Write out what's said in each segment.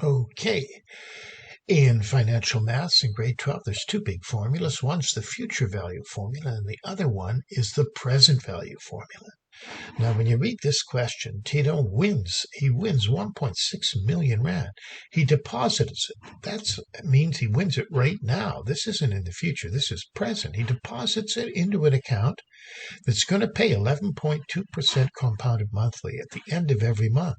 Okay, in financial maths in grade 12, there's two big formulas. One's the future value formula, and the other one is the present value formula. Now, when you read this question, Tito wins. He wins 1.6 million rand. He deposits it. That means he wins it right now. This isn't in the future. This is present. He deposits it into an account that's going to pay 11.2% compounded monthly at the end of every month,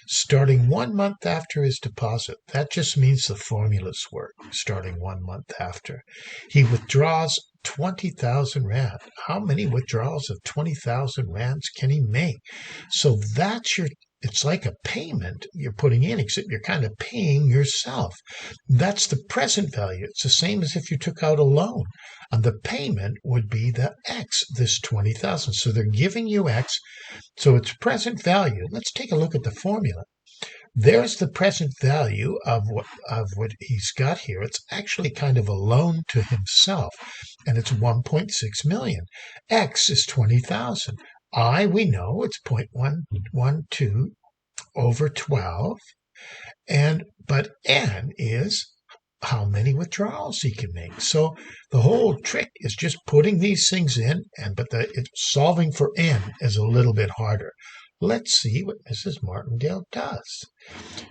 starting 1 month after his deposit. That just means the formulas work, starting 1 month after. He withdraws 20,000 rand. How many withdrawals of 20,000 rands can he make? So it's like a payment you're putting in, except you're kind of paying yourself. That's the present value. It's the same as if you took out a loan. And the payment would be the X, this 20,000. So they're giving you X. So it's present value. Let's take a look at the formula. There's the present value of what he's got here. It's actually kind of a loan to himself, and it's 1.6 million. X is 20,000. We know it's 0.112 over 12, but N is how many withdrawals he can make. So the whole trick is just putting these things in, but solving for N is a little bit harder. Let's see what Mrs. Martindale does.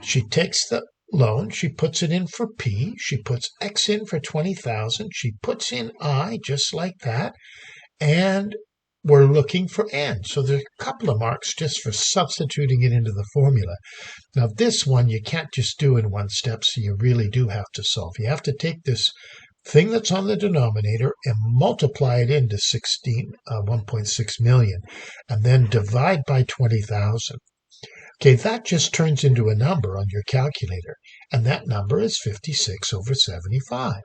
She takes the loan, she puts it in for P, she puts X in for 20,000, she puts in I just like that, and we're looking for N. So there's a couple of marks just for substituting it into the formula. Now this one you can't just do in one step, so you really do have to solve. You have to take this thing that's on the denominator and multiply it into 1.6 million, and then divide by 20,000. Okay, that just turns into a number on your calculator, and that number is 56 over 75.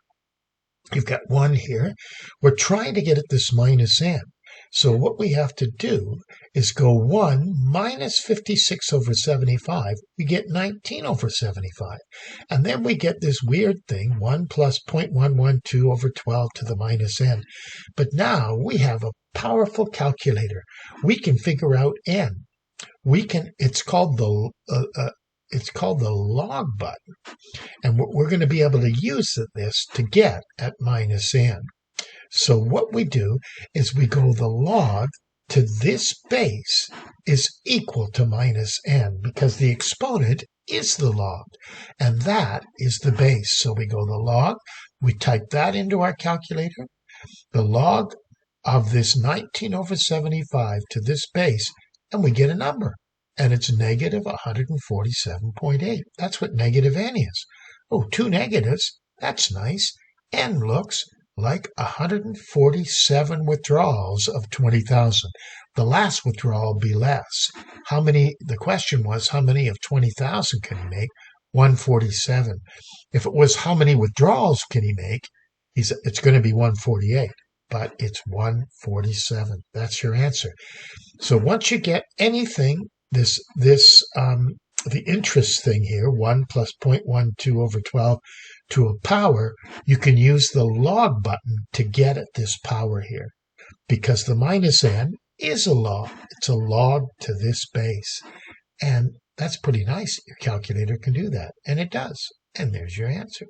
You've got 1 here. We're trying to get at this minus N. So what we have to do is go 1 minus 56 over 75. We get 19 over 75. And then we get this weird thing, 1 plus 0.112 over 12 to the minus N. But now we have a powerful calculator. We can figure out N. It's called the log button. And we're going to be able to use this to get at minus N. So what we do is we go the log to this base is equal to minus N, because the exponent is the log, and that is the base. So we go the log, we type that into our calculator, the log of this 19 over 75 to this base, and we get a number, and it's negative 147.8. That's what negative N is. Oh, 2 negatives, that's nice. N looks like 147 withdrawals of 20,000. The last withdrawal will be less. The question was, how many of 20,000 can he make? 147. If it was how many withdrawals can he make, it's going to be 148, but it's 147. That's your answer. So once you get anything, the interest thing here, 1 plus 0.12 over 12 to a power, you can use the log button to get at this power here, because the minus N is a log. It's a log to this base. And that's pretty nice. Your calculator can do that. And it does. And there's your answer.